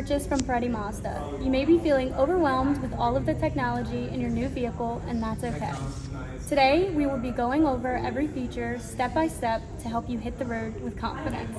purchase from Paretti Mazda. You may be feeling overwhelmed with all of the technology in your new vehicle, and that's okay. Today, we will be going over every feature step by step to help you hit the road with confidence.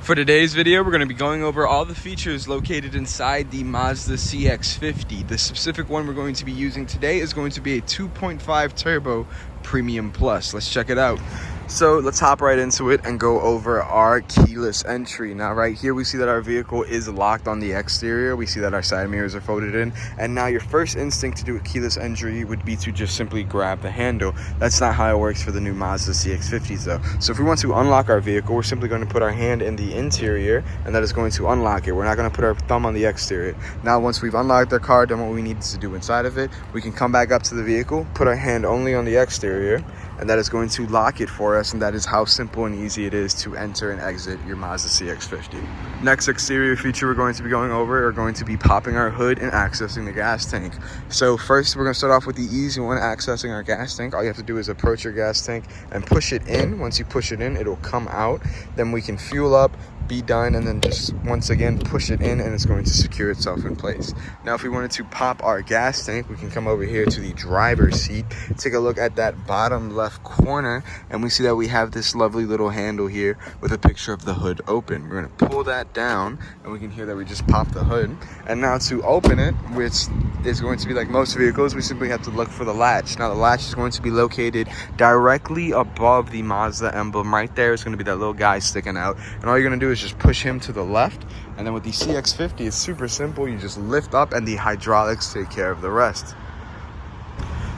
For today's video, we're going to be going over all the features located inside the Mazda CX-50. The specific one we're going to be using today is going to be a 2.5 turbo Premium Plus. Let's check it out. So let's hop right into it and go over our keyless entry. Now right here we see that our vehicle is locked on the exterior. We see that our side mirrors are folded in, and now your first instinct to do a keyless entry would be to just simply grab the handle. That's not how it works for the new Mazda CX-50s though. So if we want to unlock our vehicle, we're simply going to put our hand in the interior, and that is going to unlock it. We're not going to put our thumb on the exterior. Now once we've unlocked our car, done what we need to do inside of it, we can come back up to the vehicle, put our hand only on the exterior, and that is going to lock it for us, and that is how simple and easy it is to enter and exit your Mazda CX-50. Next exterior feature we're going to be going over are going to be popping our hood and accessing the gas tank. So first we're going to start off with the easy one, accessing our gas tank. All you have to do is approach your gas tank and push it in. Once you push it in, it'll come out. Then we can fuel up, be done, and then just once again push it in, and it's going to secure itself in place. Now if we wanted to pop our gas tank, we can come over here to the driver's seat, take a look at that bottom left corner, and we see that we have this lovely little handle here with a picture of the hood open. We're going to pull that down, and we can hear that we just popped the hood. And now to open it, which is going to be like most vehicles, we simply have to look for the latch. Now the latch is going to be located directly above the Mazda emblem. Right there is going to be that little guy sticking out, and all you're going to do is just push him to the left. And then with the CX-50, it's super simple. You just lift up and the hydraulics take care of the rest.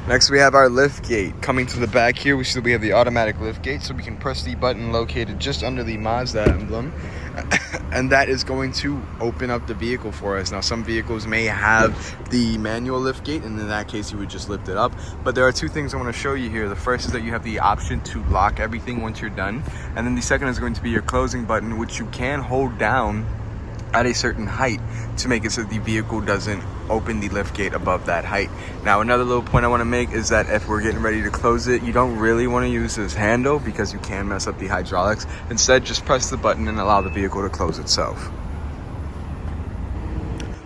Next we have our lift gate. Coming to the back here, we have the automatic lift gate, so we can press the button located just under the Mazda emblem, and that is going to open up the vehicle for us. Now some vehicles may have the manual lift gate, and in that case you would just lift it up. But there are two things I want to show you here. The first is that you have the option to lock everything once you're done, and then the second is going to be your closing button, which you can hold down at a certain height to make it so the vehicle doesn't open the lift gate above that height. Now another little point I want to make is that if we're getting ready to close it, you don't really want to use this handle because you can mess up the hydraulics. Instead, just press the button and allow the vehicle to close itself.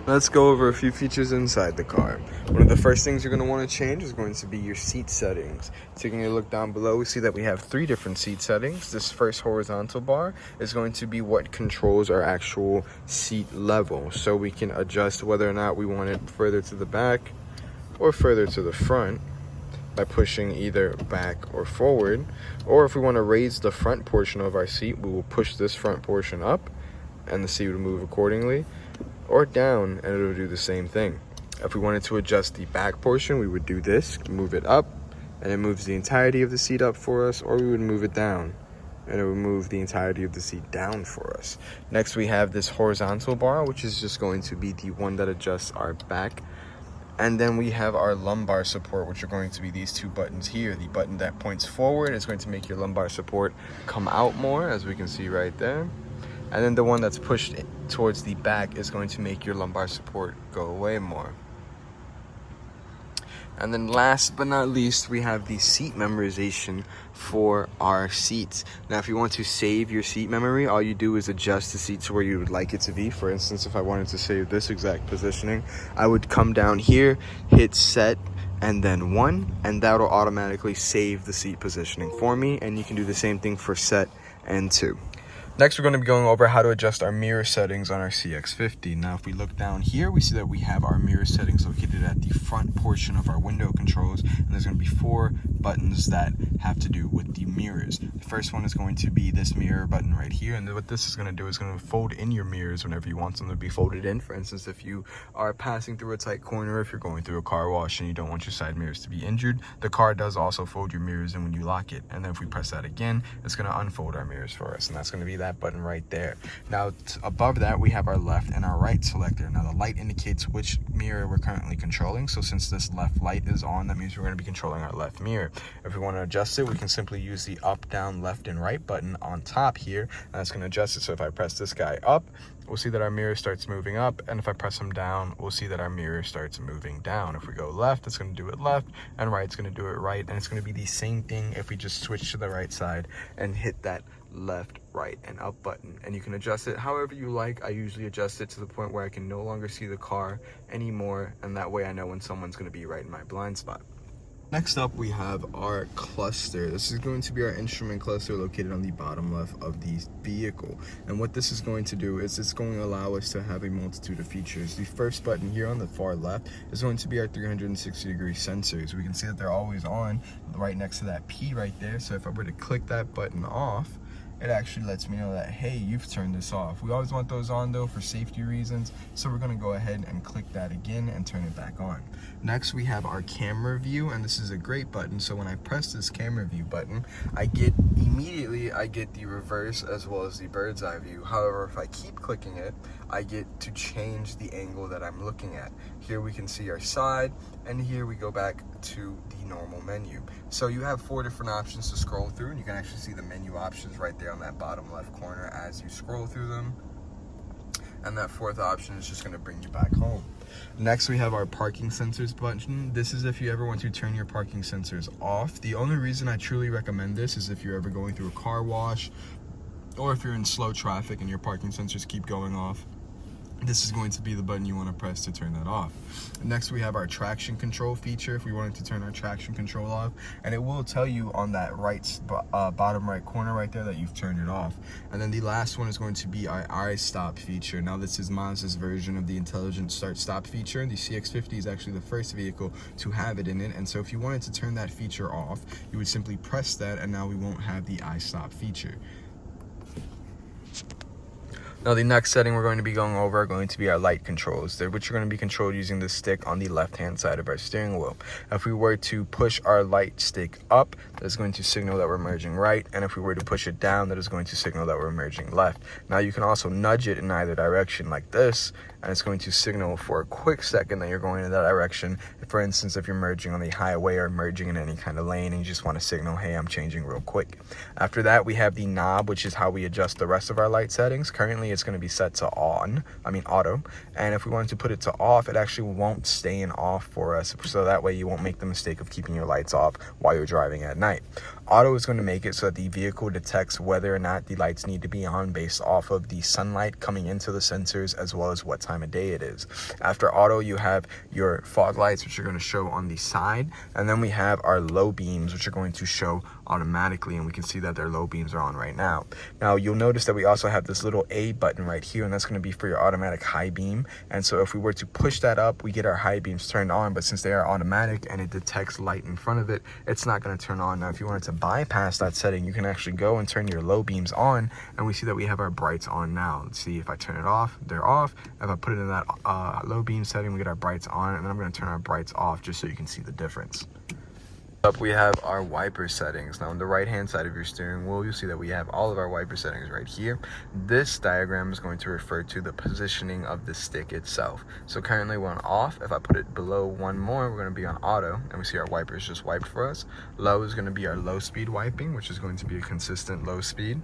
Let's go over a few features inside the car. One of the first things you're going to want to change is going to be your seat settings. Taking a look down below, we see that we have 3 different seat settings. This first horizontal bar is going to be what controls our actual seat level. So we can adjust whether or not we want it further to the back or further to the front by pushing either back or forward. Or if we want to raise the front portion of our seat, we will push this front portion up and the seat will move accordingly, or down and it'll do the same thing. If we wanted to adjust the back portion, we would do this, move it up, and it moves the entirety of the seat up for us, or we would move it down and it would move the entirety of the seat down for us. Next we have this horizontal bar, which is just going to be the one that adjusts our back. And then we have our lumbar support, which are going to be these 2 buttons here. The button that points forward is going to make your lumbar support come out more, as we can see right there. And then the one that's pushed towards the back is going to make your lumbar support go away more. And then last but not least, we have the seat memorization for our seats. Now, if you want to save your seat memory, all you do is adjust the seat to where you would like it to be. For instance, if I wanted to save this exact positioning, I would come down here, hit set, and then 1, and that'll automatically save the seat positioning for me. And you can do the same thing for set and 2. Next, we're going to be going over how to adjust our mirror settings on our CX-50. Now, if we look down here, we see that we have our mirror settings located at the front portion of our window controls, and there's going to be 4 buttons that have to do with the mirrors. The first one is going to be this mirror button right here, and what this is going to do is going to fold in your mirrors whenever you want them to be folded in. For instance, if you are passing through a tight corner, if you're going through a car wash and you don't want your side mirrors to be injured, the car does also fold your mirrors in when you lock it. And then if we press that again, it's going to unfold our mirrors for us, and that's going to be that button right there. Now above that, we have our left and our right selector. Now the light indicates which mirror we're currently controlling, so since this left light is on, that means we're going to be controlling our left mirror. here. If we want to adjust it, we can simply use the up, down, left, and right button on top here, and that's going to adjust it. So if I press this guy up, we'll see that our mirror starts moving up, and if I press them down, we'll see that our mirror starts moving down. If we go left, it's going to do it left, and right, it's going to do it right, and it's going to be the same thing if we just switch to the right side and hit that left, right, and up button. And you can adjust it however you like. I usually adjust it to the point where I can no longer see the car anymore, and that way I know when someone's going to be right in my blind spot. Next up, we have our cluster. This is going to be our instrument cluster located on the bottom left of the vehicle. And what this is going to do is it's going to allow us to have a multitude of features. The first button here on the far left is going to be our 360-degree sensors. We can see that they're always on right next to that P right there. So if I were to click that button off, it actually lets me know that, hey, you've turned this off. We always want those on though for safety reasons, so we're gonna go ahead and click that again and turn it back on. Next, we have our camera view, and this is a great button. So when I press this camera view button, I get the reverse as well as the bird's eye view. However, if I keep clicking it, I get to change the angle that I'm looking at. Here we can see our side, and here we go back to the normal menu. So you have 4 different options to scroll through, and you can actually see the menu options right there on that bottom left corner as you scroll through them. And that 4th option is just going to bring you back home. Next, we have our parking sensors button. This is if you ever want to turn your parking sensors off. The only reason I truly recommend this is if you're ever going through a car wash, or if you're in slow traffic and your parking sensors keep going off. This is going to be the button you want to press to turn that off. Next, we have our traction control feature if we wanted to turn our traction control off, and it will tell you on that bottom right corner right there that you've turned it off. And then the last one is going to be our iStop feature. Now, this is Mazda's version of the intelligent start-stop feature. The CX-50 is actually the first vehicle to have it in it, and so if you wanted to turn that feature off, you would simply press that, and now we won't have the iStop feature. Now, the next setting we're going to be going over are going to be our light controls, which are going to be controlled using the stick on the left-hand side of our steering wheel. If we were to push our light stick up, that is going to signal that we're merging right, and if we were to push it down, that is going to signal that we're merging left. Now, you can also nudge it in either direction like this, and it's going to signal for a quick second that you're going in that direction. For instance, if you're merging on the highway or merging in any kind of lane and you just want to signal, hey, I'm changing real quick. After that, we have the knob, which is how we adjust the rest of our light settings. Currently, it's going to be set to auto. And if we wanted to put it to off, it actually won't stay in off for us. So that way you won't make the mistake of keeping your lights off while you're driving at night. Auto is going to make it so that the vehicle detects whether or not the lights need to be on based off of the sunlight coming into the sensors as well as what time of day it is. After auto, you have your fog lights, which are going to show on the side, and then we have our low beams, which are going to show automatically, and we can see that their low beams are on right now. Now, you'll notice that we also have this little A button right here, and that's going to be for your automatic high beam. And so if we were to push that up, we get our high beams turned on, but since they are automatic and it detects light in front of it, it's not going to turn on. Now, if you wanted to bypass that setting, you can actually go and turn your low beams on, and we see that we have our brights on now. Let's see, if I turn it off, they're off. If I put it in that low beam setting, we get our brights on, and then I'm going to turn our brights off just so you can see the difference. Up, we have our wiper settings. Now, on the right hand side of your steering wheel, you'll see that we have all of our wiper settings right here. This diagram is going to refer to the positioning of the stick itself. So currently we're on off. If I put it below one more, we're going to be on auto, and we see our wipers just wiped for us. Low is going to be our low speed wiping, which is going to be a consistent low speed.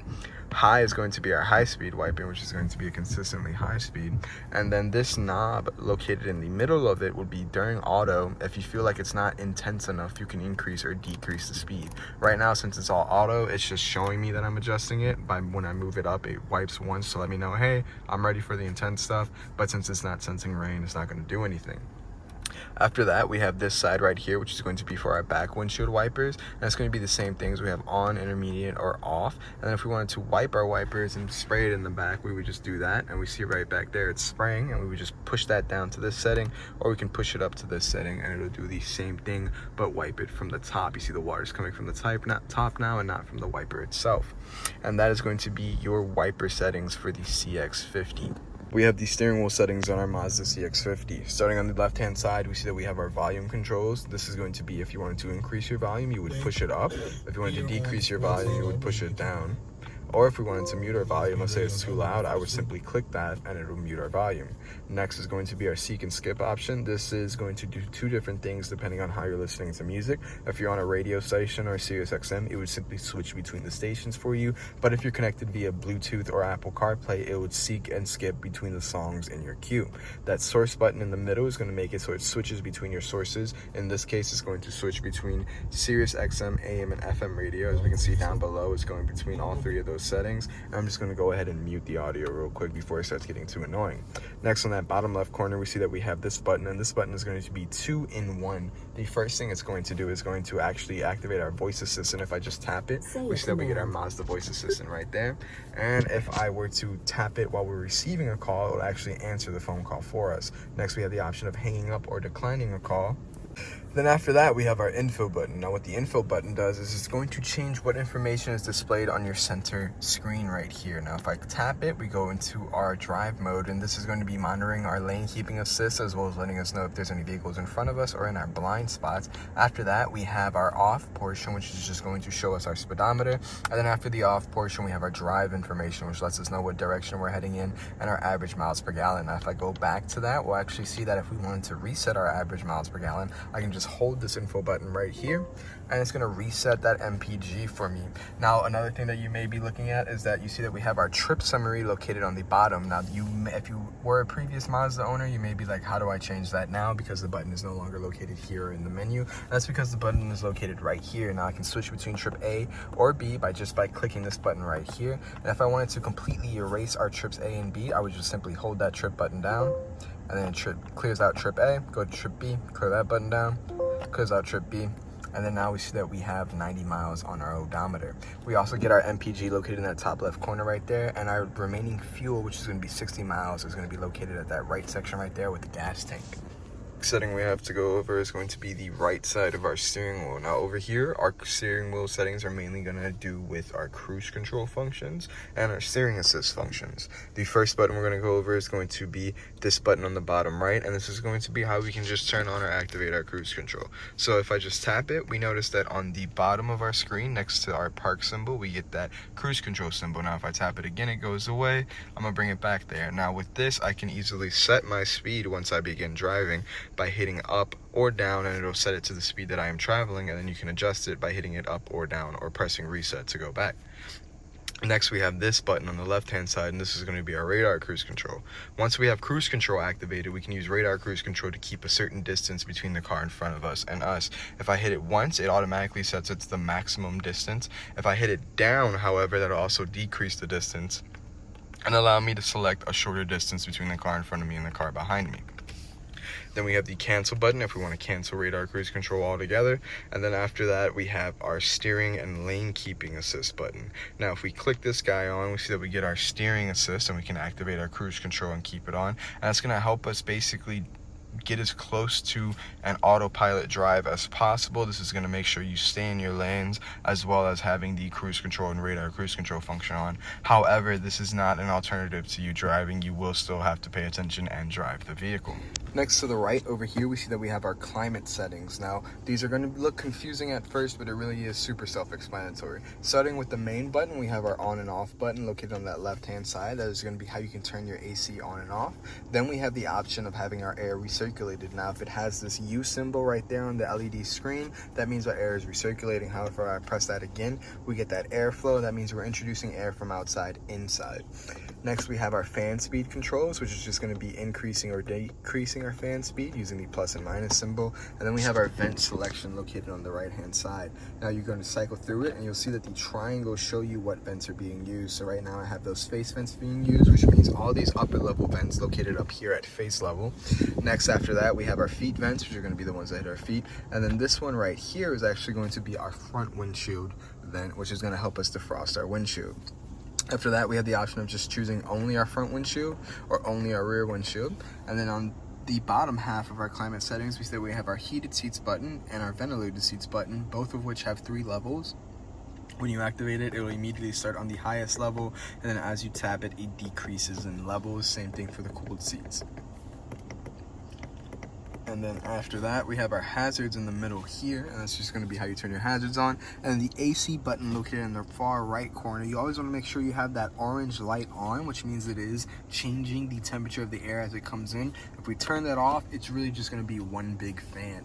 High is going to be our high speed wiping, which is going to be a consistently high speed. And then this knob located in the middle of it would be during auto. If you feel like it's not intense enough, you can increase or decrease the speed. Right now, since it's all auto, it's just showing me that I'm adjusting it. By when I move it up, it wipes once to let me know, hey, I'm ready for the intense stuff. But since it's not sensing rain, it's not going to do anything. After that, we have this side right here, which is going to be for our back windshield wipers, and it's going to be the same things. We have on, intermediate, or off. And then if we wanted to wipe our wipers and spray it in the back, we would just do that, and we see right back there it's spraying, and we would just push that down to this setting, or we can push it up to this setting, and it'll do the same thing but wipe it from the top. You see the water's coming from the top now and not from the wiper itself. And that is going to be your wiper settings for the CX-50. We have the steering wheel settings on our Mazda CX-50. Starting on the left-hand side, we see that we have our volume controls. This is going to be if you wanted to increase your volume, you would push it up. If you wanted to decrease your volume, you would push it down. Or if we wanted to mute our volume, let's say it's too loud, I would simply click that and it will mute our volume. Next is going to be our seek and skip option. This is going to do two different things depending on how you're listening to music. If you're on a radio station or Sirius XM, it would simply switch between the stations for you. But if you're connected via Bluetooth or Apple CarPlay, it would seek and skip between the songs in your queue. That source button in the middle is going to make it so it switches between your sources. In this case, it's going to switch between Sirius XM, AM, and FM radio. As we can see down below, it's going between all three of those settings. And I'm just going to go ahead and mute the audio real quick before it starts getting too annoying. Next, on that bottom left corner, we see that we have this button, and this button is going to be 2-in-1. The first thing it's going to do is going to actually activate our voice assistant. If I just tap it, we see that we get our Mazda voice assistant right there. And if I were to tap it while we're receiving a call, it will actually answer the phone call for us. Next, we have the option of hanging up or declining a call. Then after that, we have our info button. Now what the info button does is it's going to change what information is displayed on your center screen right here. Now if I tap it, we go into our drive mode, and this is going to be monitoring our lane keeping assist, as well as letting us know if there's any vehicles in front of us or in our blind spots. After that, we have our off portion, which is just going to show us our speedometer. And then after the off portion, we have our drive information, which lets us know what direction we're heading in, and our average miles per gallon. Now if I go back to that, we'll actually see that if we wanted to reset our average miles per gallon, I can just hold this info button right here, and it's going to reset that MPG for me. Now another thing that you may be looking at is that you see that we have our trip summary located on the bottom. Now if you were a previous Mazda owner, you may be like, how do I change that now, because the button is no longer located here in the menu? That's because the button is located right here. Now I can switch between trip A or B by clicking this button right here. And if I wanted to completely erase our trips A and B, I would just simply hold that trip button down, and then it clears out trip A, go to trip B, clear that button down, clears out trip B, and then now we see that we have 90 miles on our odometer. We also get our MPG located in that top left corner right there, and our remaining fuel, which is going to be 60 miles, is going to be located at that right section right there with the gas tank. Setting we have to go over is going to be the right side of our steering wheel. Now over here, our steering wheel settings are mainly going to do with our cruise control functions and our steering assist functions. The first button we're going to go over is going to be this button on the bottom right, and this is going to be how we can just turn on or activate our cruise control. So if I just tap it, we notice that on the bottom of our screen next to our park symbol, we get that cruise control symbol. Now if I tap it again, it goes away. I'm going to bring it back there. Now with this, I can easily set my speed once I begin driving by hitting up or down, and it'll set it to the speed that I am traveling, and then you can adjust it by hitting it up or down or pressing reset to go back. Next, we have this button on the left hand side, and this is going to be our radar cruise control. Once we have cruise control activated, we can use radar cruise control to keep a certain distance between the car in front of us and us. If I hit it once, it automatically sets it to the maximum distance. If I hit it down, however, that'll also decrease the distance and allow me to select a shorter distance between the car in front of me and the car behind me. Then we have the cancel button if we want to cancel radar cruise control altogether. And then after that, we have our steering and lane keeping assist button. Now, if we click this guy on, we see that we get our steering assist, and we can activate our cruise control and keep it on. And that's going to help us basically get as close to an autopilot drive as possible. This is going to make sure you stay in your lanes, as well as having the cruise control and radar cruise control function on. However, this is not an alternative to you driving. You will still have to pay attention and drive the vehicle. Next to the right over here, we see that we have our climate settings. Now, these are going to look confusing at first, but it really is super self-explanatory. Starting with the main button, we have our on and off button located on that left-hand side. That is going to be how you can turn your AC on and off. Then we have the option of having our air recirculated. Now, if it has this U symbol right there on the LED screen, that means our air is recirculating. However, I press that again, we get that airflow. That means we're introducing air from outside inside. Next, we have our fan speed controls, which is just going to be increasing or decreasing our fan speed using the plus and minus symbol. And then we have our vent selection located on the right hand side. Now you're going to cycle through it, and you'll see that the triangles show you what vents are being used. So right now I have those face vents being used, which means all these upper level vents located up here at face level. Next, after that, we have our feet vents, which are going to be the ones that hit our feet. And then this one right here is actually going to be our front windshield vent, which is going to help us defrost our windshield. After that, we have the option of just choosing only our front windshield or only our rear windshield. And then on the bottom half of our climate settings, we say we have our heated seats button and our ventilated seats button, both of which have 3 levels. When you activate it, it will immediately start on the highest level, and then as you tap it, it decreases in levels. Same thing for the cooled seats. And then after that, we have our hazards in the middle here, and that's just going to be how you turn your hazards on. And the AC button located in the far right corner, you always want to make sure you have that orange light on, which means it is changing the temperature of the air as it comes in. If we turn that off, it's really just going to be one big fan.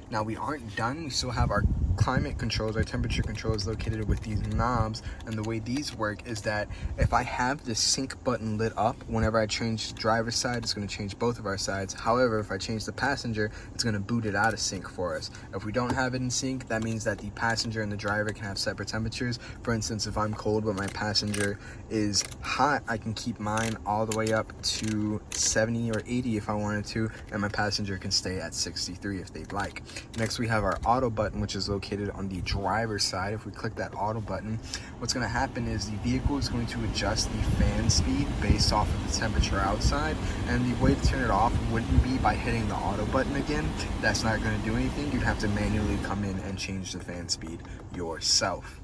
Now we aren't done, we still have our climate controls, our temperature controls located with these knobs, and the way these work is that if I have the sync button lit up, whenever I change the driver's side, it's going to change both of our sides. However, if I change the passenger, it's going to boot it out of sync for us. If we don't have it in sync, that means that the passenger and the driver can have separate temperatures. For instance, if I'm cold but my passenger is hot, I can keep mine all the way up to 70 or 80 if I wanted to, and my passenger can stay at 63 if they'd like. Next, we have our auto button, which is located on the driver's side. If we click that auto button, what's going to happen is the vehicle is going to adjust the fan speed based off of the temperature outside, and the way to turn it off wouldn't be by hitting the auto button again. That's not going to do anything. You'd have to manually come in and change the fan speed yourself.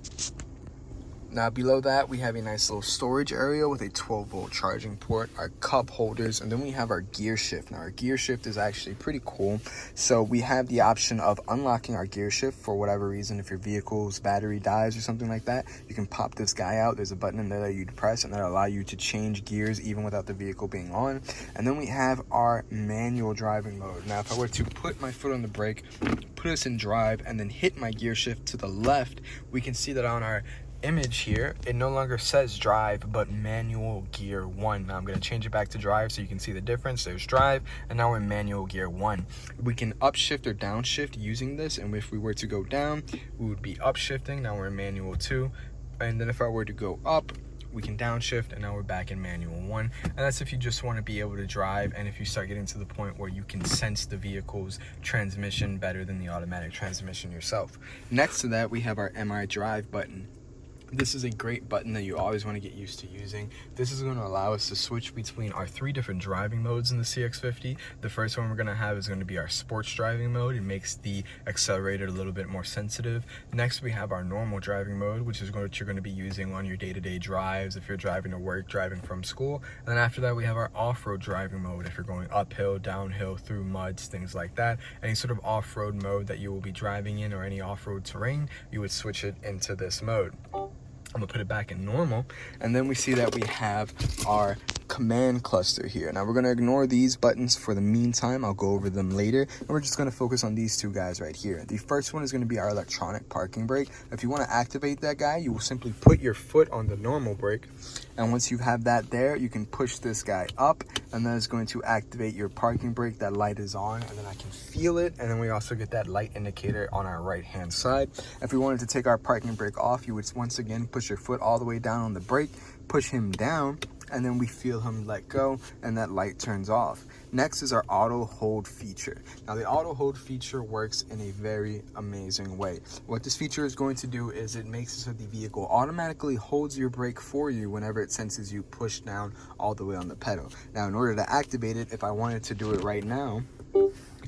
Now below that, we have a nice little storage area with a 12-volt charging port, our cup holders, and then we have our gear shift. Now our gear shift is actually pretty cool. So we have the option of unlocking our gear shift for whatever reason. If your vehicle's battery dies or something like that, you can pop this guy out. There's a button in there that you'd press, and that'll allow you to change gears even without the vehicle being on. And then we have our manual driving mode. Now if I were to put my foot on the brake, put us in drive, and then hit my gear shift to the left, we can see that on our image here, it no longer says drive but manual gear 1. Now I'm going to change it back to drive so you can see the difference. There's drive, and now we're in manual gear 1. We can upshift or downshift using this, and if we were to go down, we would be upshifting. Now we're in manual 2, and then if I were to go up, we can downshift, and now we're back in manual 1. And that's if you just want to be able to drive, and if you start getting to the point where you can sense the vehicle's transmission better than the automatic transmission yourself. Next to that, we have our MI drive button. This is a great button that you always want to get used to using. This is going to allow us to switch between our 3 different driving modes in the CX-50. The first one we're going to have is going to be our sports driving mode. It makes the accelerator a little bit more sensitive. Next, we have our normal driving mode, which is what you're going to be using on your day-to-day drives if you're driving to work, driving from school. And then after that, we have our off-road driving mode if you're going uphill, downhill, through muds, things like that. Any sort of off-road mode that you will be driving in, or any off-road terrain, you would switch it into this mode. I'm gonna put it back in normal, and then we see that we have our command cluster here. Now we're gonna ignore these buttons for the meantime. I'll go over them later, and we're just gonna focus on these 2 guys right here. The first one is gonna be our electronic parking brake. If you wanna activate that guy, you will simply put your foot on the normal brake, and once you have that there, you can push this guy up, and then it's going to activate your parking brake. That light is on, and then I can feel it, and then we also get that light indicator on our right hand side. If we wanted to take our parking brake off, you would once again push your foot all the way down on the brake, push him down, and then we feel him let go, and that light turns off. Next is our auto hold feature. Now the auto hold feature works in a very amazing way. What this feature is going to do is it makes it so the vehicle automatically holds your brake for you whenever it senses you push down all the way on the pedal. Now in order to activate it, if I wanted to do it right now,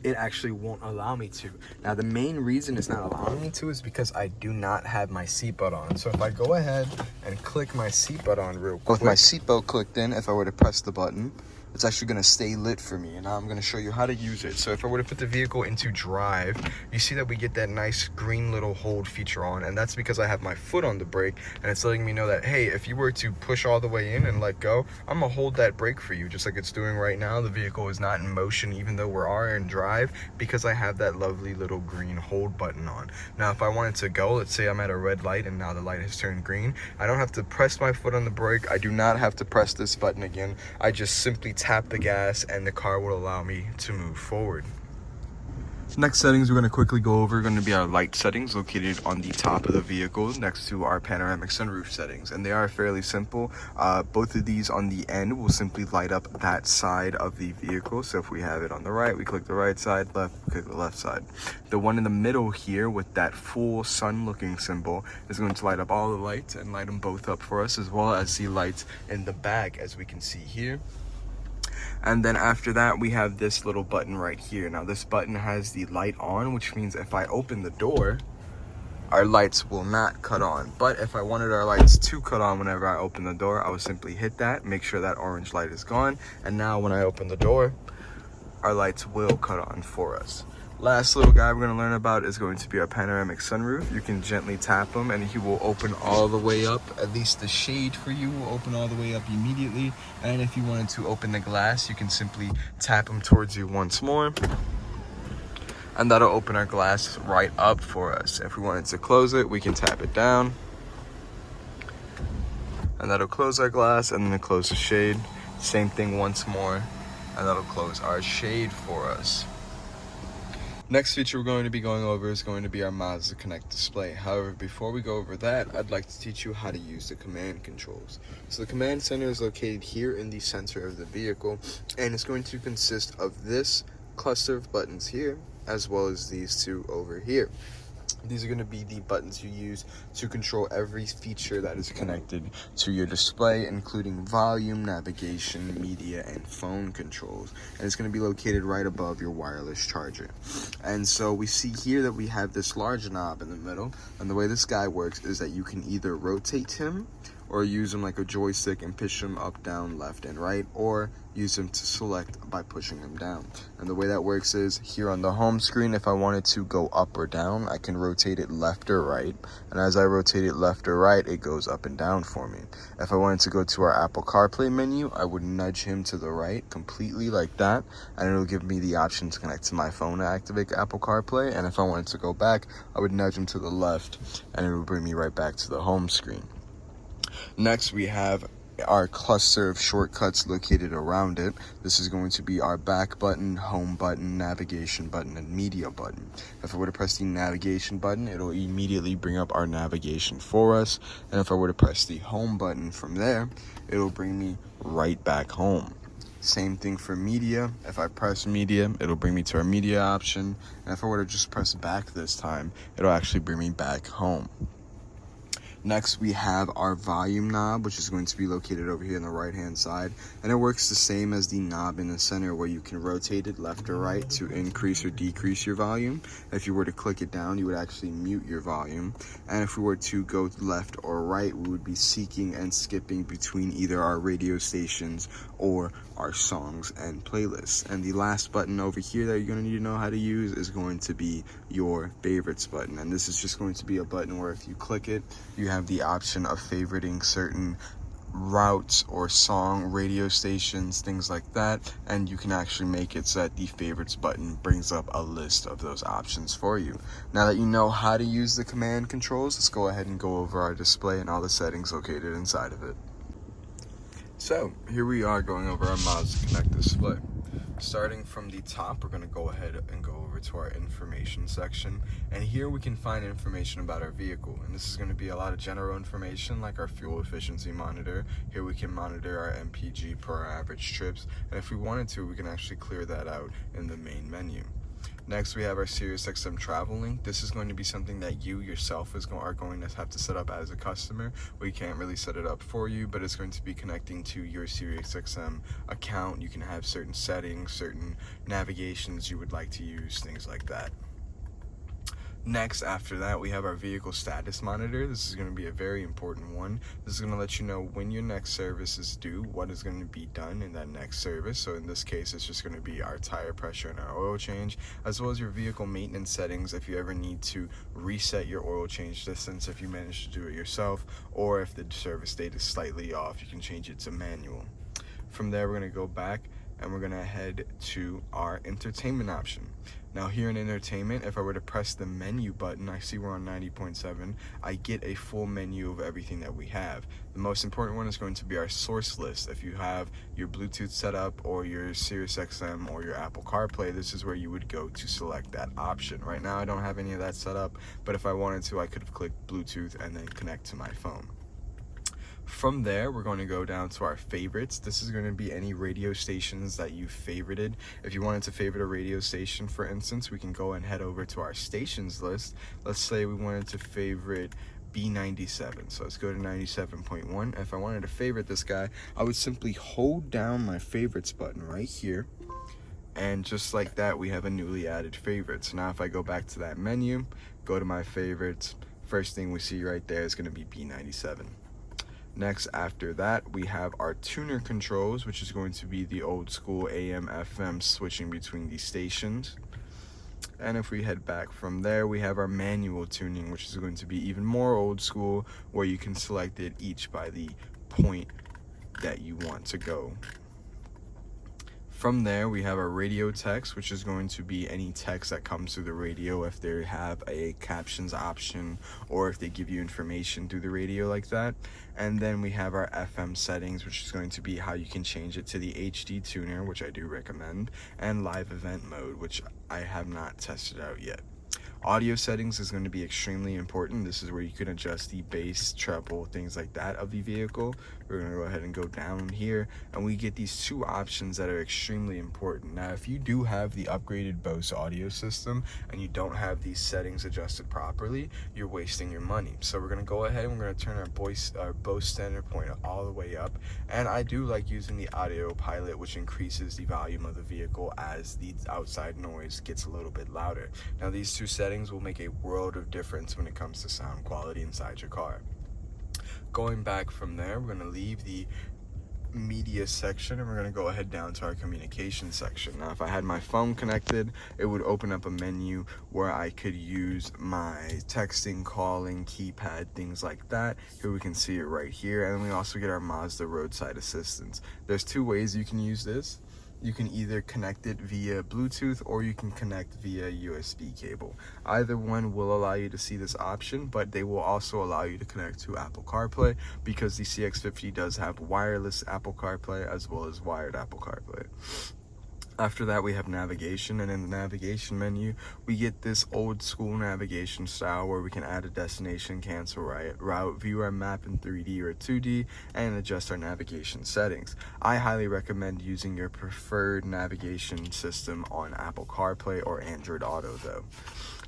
it actually won't allow me to. Now the main reason it's not allowing me to is because I do not have my seatbelt on. So if I go ahead and click my seatbelt on real quick. With my seatbelt clicked in, if I were to press the button, it's actually going to stay lit for me, and now I'm going to show you how to use it. So if I were to put the vehicle into drive, you see that we get that nice green little hold feature on, and that's because I have my foot on the brake, and it's letting me know that, hey, if you were to push all the way in and let go, I'm going to hold that brake for you, just like it's doing right now. The vehicle is not in motion even though we are in drive, because I have that lovely little green hold button on. Now if I wanted to go, let's say I'm at a red light and now the light has turned green, I don't have to press my foot on the brake. I do not have to press this button again. I just simply tap the gas and the car will allow me to move forward. Next settings we're going to quickly go over are going to be our light settings located on the top of the vehicle next to our panoramic sunroof settings, and they are fairly simple. Both of these on the end will simply light up that side of the vehicle. So if we have it on the right, we click the right side, left, we click the left side. The one in the middle here with that full sun looking symbol is going to light up all the lights and light them both up for us, as well as the lights in the back, as we can see here. And then after that, we have this little button right here. Now this button has the light on, which means if I open the door, our lights will not cut on. But if I wanted our lights to cut on whenever I open the door, I would simply hit that, make sure that orange light is gone. And now when I open the door, our lights will cut on for us. Last little guy we're going to learn about is going to be our panoramic sunroof. You can gently tap him and he will open all the way up. At least the shade for you will open all the way up immediately. And if you wanted to open the glass, you can simply tap him towards you once more. And that'll open our glass right up for us. If we wanted to close it, we can tap it down. And that'll close our glass, and then it'll close the shade. Same thing once more, and that'll close our shade for us. Next feature we're going to be going over is going to be our Mazda Connect display. However, before we go over that, I'd like to teach you how to use the command controls. So the command center is located here in the center of the vehicle, and it's going to consist of this cluster of buttons here, as well as these two over here. These are going to be the buttons you use to control every feature that is connected to your display, including volume, navigation, media, and phone controls. And it's going to be located right above your wireless charger. And so we see here that we have this large knob in the middle. And the way this guy works is that you can either rotate him or use him like a joystick and push him up, down, left, and right, or use him to select by pushing him down. And the way that works is here on the home screen, if I wanted to go up or down, I can rotate it left or right. And as I rotate it left or right, it goes up and down for me. If I wanted to go to our Apple CarPlay menu, I would nudge him to the right completely like that, and it'll give me the option to connect to my phone to activate Apple CarPlay. And if I wanted to go back, I would nudge him to the left, and it would bring me right back to the home screen. Next, we have our cluster of shortcuts located around it. This is going to be our back button, home button, navigation button, and media button. If I were to press the navigation button, it'll immediately bring up our navigation for us. And if I were to press the home button from there, it'll bring me right back home. Same thing for media. If I press media, it'll bring me to our media option. And if I were to just press back this time, it'll actually bring me back home. Next, we have our volume knob, which is going to be located over here on the right-hand side. And it works the same as the knob in the center, where you can rotate it left or right to increase or decrease your volume. If you were to click it down, you would actually mute your volume. And if we were to go left or right, we would be seeking and skipping between either our radio stations or our songs and playlists. And the last button over here that you're going to need to know how to use is going to be your favorites button. And this is just going to be a button where if you click it, you have the option of favoriting certain routes or song radio stations, things like that, and you can actually make it so that the favorites button brings up a list of those options for you. Now that you know how to use the command controls, let's go ahead and go over our display and all the settings located inside of it. So here we are going over our Mazda Connect display. Starting from the top, we're going to go ahead and go over to our information section, and here we can find information about our vehicle. And this is going to be a lot of general information like our fuel efficiency monitor. Here we can monitor our MPG per our average trips, and if we wanted to, we can actually clear that out in the main menu. Next, we have our SiriusXM travel link. This is going to be something that you yourself are going to have to set up as a customer. We can't really set it up for you, but it's going to be connecting to your SiriusXM account. You can have certain settings, certain navigations you would like to use, things like that. Next, after that, we have our vehicle status monitor. This is going to be a very important one. This is going to let you know when your next service is due, what is going to be done in that next service. So in this case, it's just going to be our tire pressure and our oil change, as well as your vehicle maintenance settings if you ever need to reset your oil change distance if you manage to do it yourself, or if the service date is slightly off, you can change it to manual. From there, we're going to go back and we're going to head to our entertainment option. Now here in entertainment, if I were to press the menu button, I see we're on 90.7, I get a full menu of everything that we have. The most important one is going to be our source list. If you have your Bluetooth set up or your SiriusXM or your Apple CarPlay, this is where you would go to select that option. Right now I don't have any of that set up, but if I wanted to, I could have clicked Bluetooth and then connect to my phone. From there, we're going to go down to our favorites. This is going to be any radio stations that you favorited. If you wanted to favorite a radio station, for instance, we can go and head over to our stations list. Let's say we wanted to favorite B97. So let's go to 97.1. If I wanted to favorite this guy, I would simply hold down my favorites button right here. And just like that, we have a newly added favorite. So now if I go back to that menu, go to my favorites, first thing we see right there is going to be B97. Next, after that, we have our tuner controls, which is going to be the old school AM, FM switching between these stations. And if we head back from there, we have our manual tuning, which is going to be even more old school, where you can select it each by the point that you want to go. From there, we have our radio text, which is going to be any text that comes through the radio if they have a captions option or if they give you information through the radio like that. And then we have our FM settings, which is going to be how you can change it to the HD tuner, which I do recommend, and live event mode, which I have not tested out yet. Audio settings is going to be extremely important. This is where you can adjust the bass, treble, things like that of the vehicle. We're going to go ahead and go down here, and we get these two options that are extremely important. Now, if you do have the upgraded Bose audio system and you don't have these settings adjusted properly, you're wasting your money. So we're going to go ahead and we're going to turn our Bose standard point all the way up. And I do like using the audio pilot, which increases the volume of the vehicle as the outside noise gets a little bit louder. Now, these two settings will make a world of difference when it comes to sound quality inside your car. Going back from there, we're going to leave the media section and we're going to go ahead down to our communication section. Now, if I had my phone connected, it would open up a menu where I could use my texting, calling, keypad, things like that. Here we can see it right here, and then we also get our Mazda roadside assistance. There's two ways you can use this. You can either connect it via Bluetooth or you can connect via USB cable. Either one will allow you to see this option, but they will also allow you to connect to Apple CarPlay because the CX-50 does have wireless Apple CarPlay as well as wired Apple CarPlay. After that, we have navigation, and in the navigation menu, we get this old school navigation style where we can add a destination, cancel route, view our map in 3D or 2D, and adjust our navigation settings. I highly recommend using your preferred navigation system on Apple CarPlay or Android Auto though.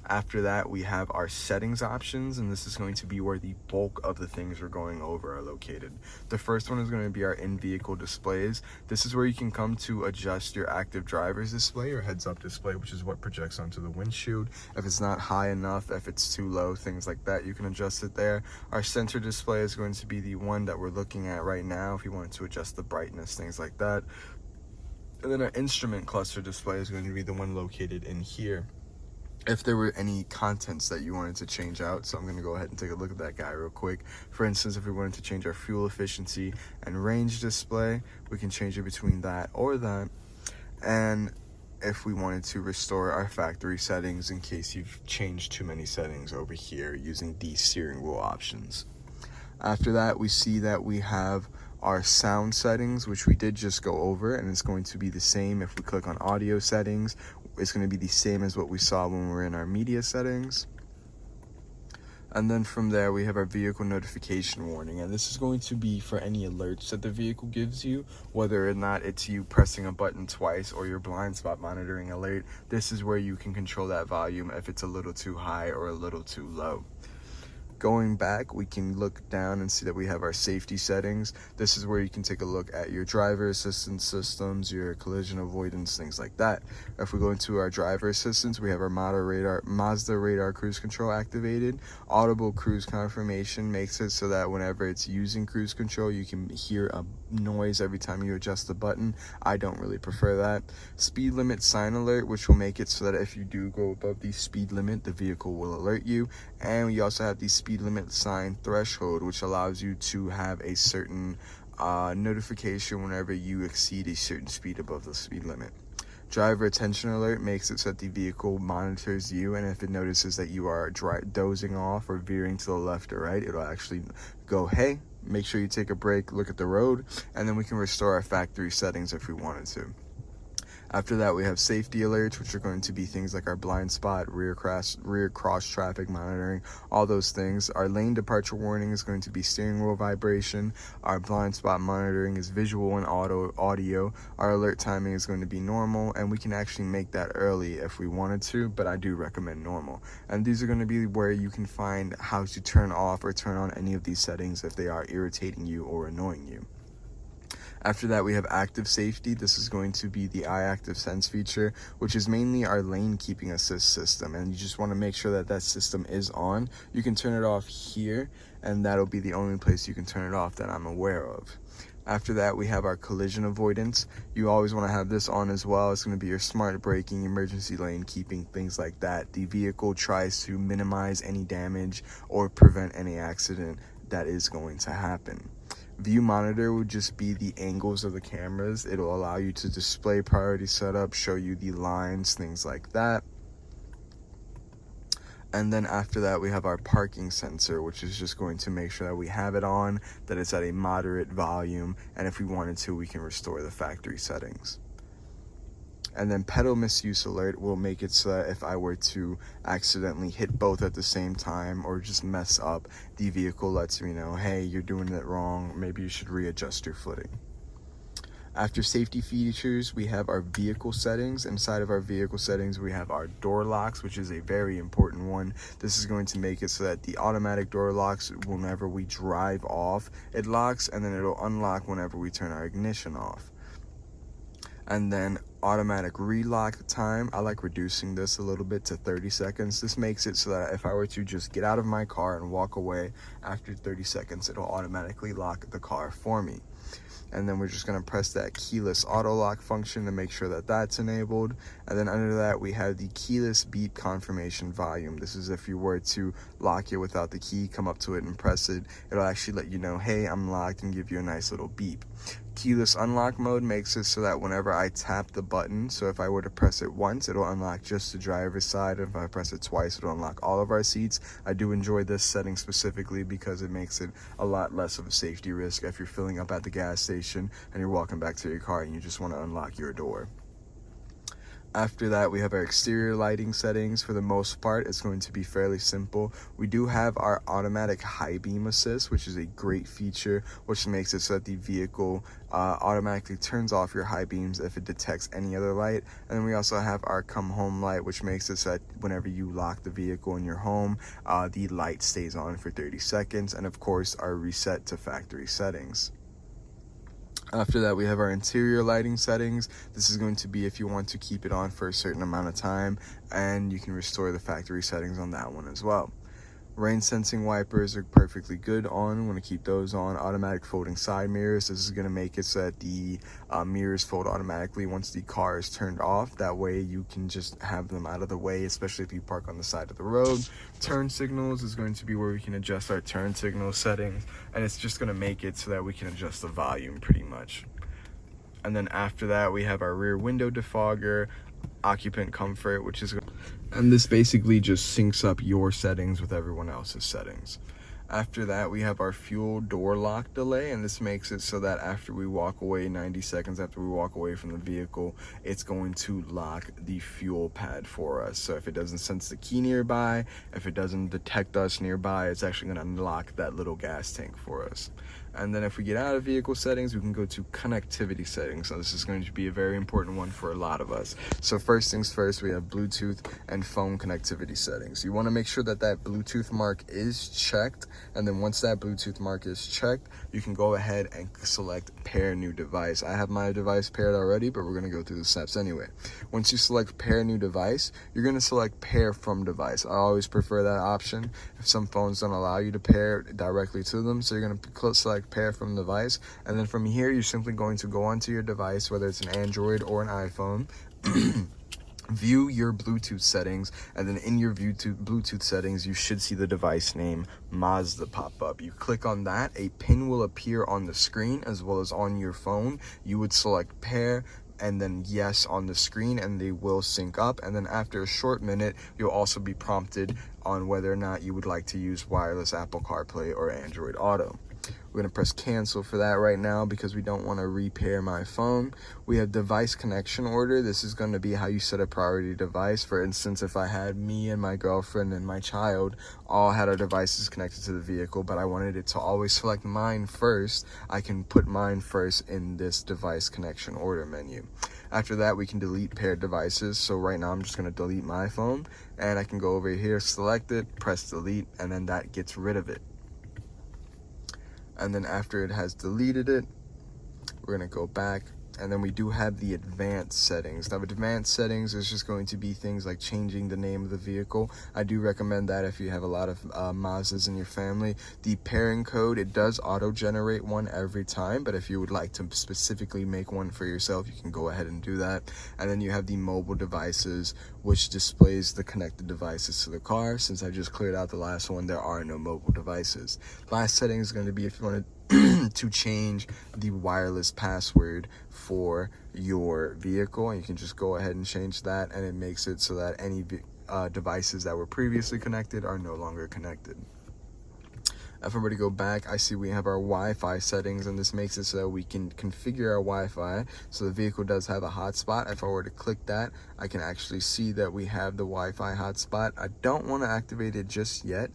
After that, we have our settings options, and this is going to be where the bulk of the things we're going over are located. The first one is going to be our in-vehicle displays. This is where you can come to adjust your active driver's display or heads-up display, which is what projects onto the windshield. If it's not high enough, if it's too low, things like that, you can adjust it there. Our center display is going to be the one that we're looking at right now if you wanted to adjust the brightness, things like that. And then our instrument cluster display is going to be the one located in here if there were any contents that you wanted to change out. So I'm going to go ahead and take a look at that guy real quick. For instance, if we wanted to change our fuel efficiency and range display, we can change it between that or that. And if we wanted to restore our factory settings in case you've changed too many settings over here using these steering wheel options. After that, we see that we have our sound settings, which we did just go over, and it's going to be the same if we click on audio settings. It's going to be the same as what we saw when we were in our media settings. And then from there, we have our vehicle notification warning, and this is going to be for any alerts that the vehicle gives you, whether or not it's you pressing a button twice or your blind spot monitoring alert. This is where you can control that volume if it's a little too high or a little too low. Going back, we can look down and see that we have our safety settings. This is where you can take a look at your driver assistance systems, your collision avoidance, things like that. If we go into our driver assistance, we have our Mazda radar cruise control activated. Audible cruise confirmation makes it so that whenever it's using cruise control, you can hear a noise every time you adjust the button. I don't really prefer that. Speed limit sign alert, which will make it so that if you do go above the speed limit, the vehicle will alert you. And we also have the speed limit sign threshold, which allows you to have a certain notification whenever you exceed a certain speed above the speed limit. Driver attention alert makes it so that the vehicle monitors you, and if it notices that you are dozing off or veering to the left or right, it'll actually go, hey, make sure you take a break, look at the road, and then we can restore our factory settings if we wanted to. After that, we have safety alerts, which are going to be things like our blind spot, rear cross traffic monitoring, all those things. Our lane departure warning is going to be steering wheel vibration. Our blind spot monitoring is visual and audio. Our alert timing is going to be normal, and we can actually make that early if we wanted to, but I do recommend normal. And these are going to be where you can find how to turn off or turn on any of these settings if they are irritating you or annoying you. After that, we have active safety. This is going to be the eye active sense feature, which is mainly our lane keeping assist system, and you just want to make sure that that system is on. You can turn it off here, and that'll be the only place you can turn it off that I'm aware of. After that, we have our collision avoidance. You always want to have this on as well. It's going to be your smart braking, emergency lane keeping, things like that. The vehicle tries to minimize any damage or prevent any accident that is going to happen. View monitor would just be the angles of the cameras. It'll allow you to display priority setup, show you the lines, things like that. And then after that, we have our parking sensor, which is just going to make sure that we have it on, that it's at a moderate volume, and if we wanted to, we can restore the factory settings. And then pedal misuse alert will make it so that if I were to accidentally hit both at the same time or just mess up, the vehicle lets me know, hey, you're doing it wrong, maybe you should readjust your footing. After safety features, we have our vehicle settings. Inside of our vehicle settings, we have our door locks, which is a very important one. This is going to make it so that the automatic door locks, whenever we drive off, it locks, and then it'll unlock whenever we turn our ignition off. And then automatic relock time, I like reducing this a little bit to 30 seconds. This makes it so that if I were to just get out of my car and walk away, after 30 seconds, it'll automatically lock the car for me. And then we're just going to press that keyless auto lock function to make sure that that's enabled. And then under that, we have the keyless beep confirmation volume. This is if you were to lock it without the key, come up to it and press it, it'll actually let you know, hey, I'm locked, and give you a nice little beep. Keyless unlock mode makes it so that whenever I tap the button, so if I were to press it once, it'll unlock just the driver's side. If I press it twice, it'll unlock all of our seats. I do enjoy this setting specifically because it makes it a lot less of a safety risk if you're filling up at the gas station and you're walking back to your car and you just want to unlock your door. After that, we have our exterior lighting settings. For the most part, it's going to be fairly simple. We do have our automatic high beam assist, which is a great feature, which makes it so that the vehicle automatically turns off your high beams if it detects any other light. And then we also have our come home light, which makes it so that whenever you lock the vehicle in your home, the light stays on for 30 seconds. And of course, our reset to factory settings. After that, we have our interior lighting settings. This is going to be if you want to keep it on for a certain amount of time, and you can restore the factory settings on that one as well. Rain sensing wipers are perfectly good on. We want to keep those on. Automatic folding side mirrors. This is going to make it so that the mirrors fold automatically once the car is turned off. That way you can just have them out of the way, especially if you park on the side of the road. Turn signals is going to be where we can adjust our turn signal settings, and it's just going to make it so that we can adjust the volume pretty much. And then after that, we have our rear window defogger, occupant comfort, and this basically just syncs up your settings with everyone else's settings. After that, we have our fuel door lock delay, and this makes it so that after we walk away, 90 seconds after we walk away from the vehicle, it's going to lock the fuel pad for us. So if it doesn't sense the key nearby, if it doesn't detect us nearby, it's actually going to unlock that little gas tank for us. And then if we get out of vehicle settings, we can go to connectivity settings. So this is going to be a very important one for a lot of us. So first things first, we have Bluetooth and phone connectivity settings. You want to make sure that that Bluetooth mark is checked. And then once that Bluetooth mark is checked, you can go ahead and select pair new device. I have my device paired already, but we're going to go through the steps anyway. Once you select pair new device, you're going to select pair from device. I always prefer that option. If some phones don't allow you to pair directly to them, so you're going to select pair from device, and then from here you're simply going to go onto your device, whether it's an Android or an iPhone, view your Bluetooth settings, and then in your Bluetooth settings you should see the device name Mazda pop up. You click on that, a pin will appear on the screen as well as on your phone. You would select pair and then yes on the screen, and they will sync up. And then after a short minute, you'll also be prompted on whether or not you would like to use wireless Apple CarPlay or Android Auto. We're going to press cancel for that right now because we don't want to repair my phone. We have device connection order. This is going to be how you set a priority device. For instance, if I had me and my girlfriend and my child all had our devices connected to the vehicle, but I wanted it to always select mine first, I can put mine first in this device connection order menu. After that, we can delete paired devices. So right now I'm just going to delete my phone, and I can go over here, select it, press delete, and then that gets rid of it. And then after it has deleted it, We're gonna go back, and then we do have the advanced settings. Now, with advanced settings, is just going to be things like changing the name of the vehicle. I do recommend that if you have a lot of Mazdas in your family. The pairing code, it does auto-generate one every time, but if you would like to specifically make one for yourself, you can go ahead and do that. And then you have the mobile devices, which displays the connected devices to the car. Since I just cleared out the last one, there are no mobile devices. Last setting is going to be if you want to change the wireless password for your vehicle, and you can just go ahead and change that, and it makes it so that any devices that were previously connected are no longer connected. If I were to go back, I see we have our Wi-Fi settings, and this makes it so that we can configure our Wi-Fi. So the vehicle does have a hotspot. If I were to click that, I can actually see that we have the Wi-Fi hotspot. I don't want to activate it just yet,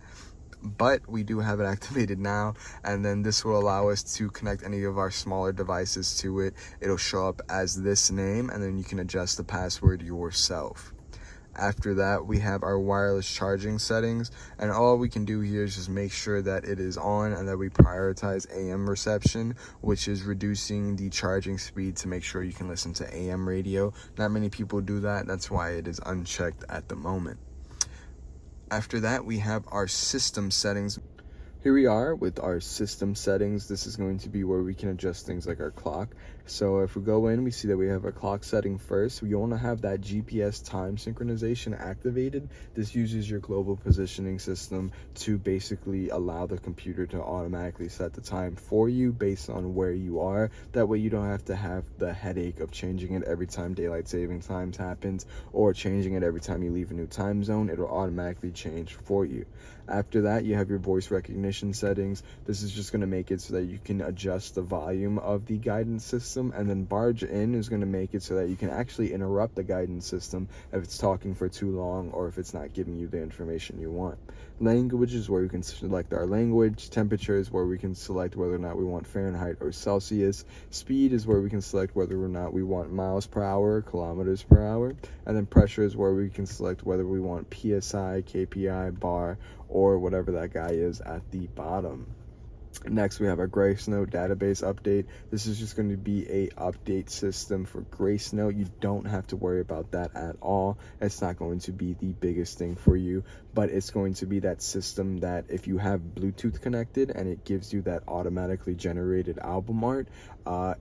but we do have it activated now, and then this will allow us to connect any of our smaller devices to it. It'll show up as this name, and then you can adjust the password yourself. After that, we have our wireless charging settings, and all we can do here is just make sure that it is on and that we prioritize AM reception, which is reducing the charging speed to make sure you can listen to AM radio. Not many people do that. That's why it is unchecked at the moment. After that, we have our system settings. Here we are with our system settings. This is going to be where we can adjust things like our clock. So if we go in, we see that we have our clock setting first. We want to have that GPS time synchronization activated. This uses your global positioning system to basically allow the computer to automatically set the time for you based on where you are. That way you don't have to have the headache of changing it every time daylight saving times happens, or changing it every time you leave a new time zone. It'll automatically change for you. After that, you have your voice recognition settings. This is just going to make it so that you can adjust the volume of the guidance system, and then barge in is going to make it so that you can actually interrupt the guidance system if it's talking for too long or if it's not giving you the information you want. Language is where you can select our language. Temperature is where we can select whether or not we want Fahrenheit or Celsius. Speed is where we can select whether or not we want miles per hour or kilometers per hour. And then pressure is where we can select whether we want PSI, KPI, bar, or whatever that guy is at the bottom. Next, we have our Grace Note database update. This is just going to be a update system for Grace Note. You don't have to worry about that at all. It's not going to be the biggest thing for you, but it's going to be that system that if you have Bluetooth connected and it gives you that automatically generated album art,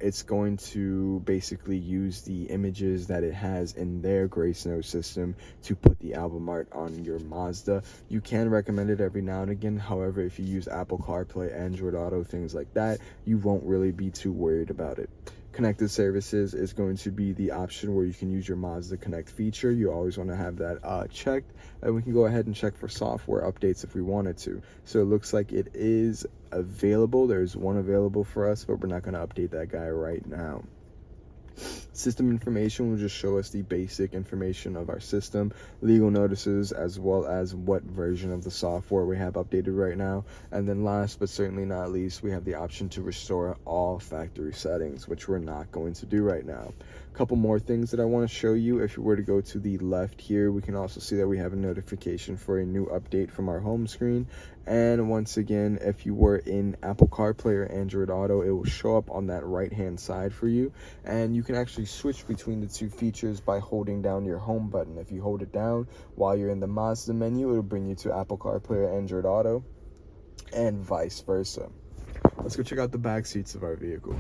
it's going to basically use the images that it has in their Grace Note system to put the album art on your Mazda. You can recommend it every now and again. However, if you use Apple CarPlay, Android Auto, things like that, you won't really be too worried about it. Connected services is going to be the option where you can use your Mazda Connect feature. You always want to have that checked, and we can go ahead and check for software updates if we wanted to. So it looks like it is available. There's one available for us, but we're not going to update that guy right now. System information will just show us the basic information of our system, legal notices, as well as what version of the software we have updated right now. And then last but certainly not least, we have the option to restore all factory settings, which we're not going to do right now. A couple more things that I want to show you. If you were to go to the left here, we can also see that we have a notification for a new update from our home screen. And once again, if you were in Apple CarPlay or Android Auto, it will show up on that right hand side for you, and you can actually switch between the two features by holding down your home button. If you hold it down while you're in the Mazda menu, it'll bring you to Apple CarPlay or Android Auto, and vice versa. Let's go check out the back seats of our vehicle.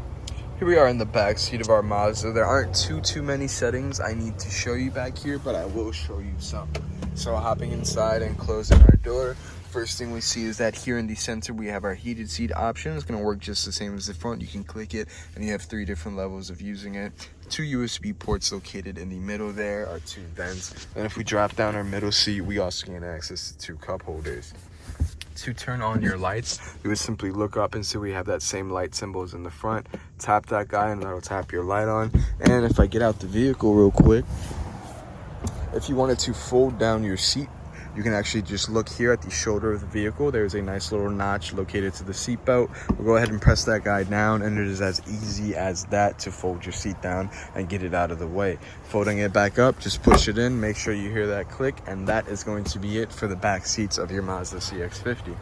Here we are in the back seat of our Mazda. There aren't too many settings I need to show you back here, but I will show you some. So hopping inside and closing our door, first thing we see is that here in the center we have our heated seat option. It's going to work just the same as the front. You can click it and you have 3 different levels of using it. 2 USB ports located in the middle there are 2 vents. And if we drop down our middle seat, we also gain access to 2 cup holders. To turn on your lights, you would simply look up and see we have that same light symbols in the front. Tap that guy and that'll tap your light on. And if I get out the vehicle real quick, if you wanted to fold down your seat, you can actually just look here at the shoulder of the vehicle. There's a nice little notch located to the seat belt. We'll go ahead and press that guy down, and it is as easy as that to fold your seat down and get it out of the way. Folding it back up, just push it in, make sure you hear that click, and that is going to be it for the back seats of your Mazda CX-50.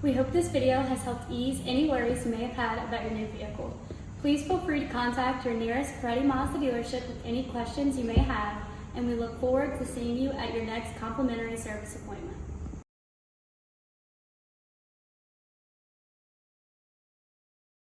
We hope this video has helped ease any worries you may have had about your new vehicle. Please feel free to contact your nearest Paretti Mazda dealership with any questions you may have, and we look forward to seeing you at your next complimentary service appointment.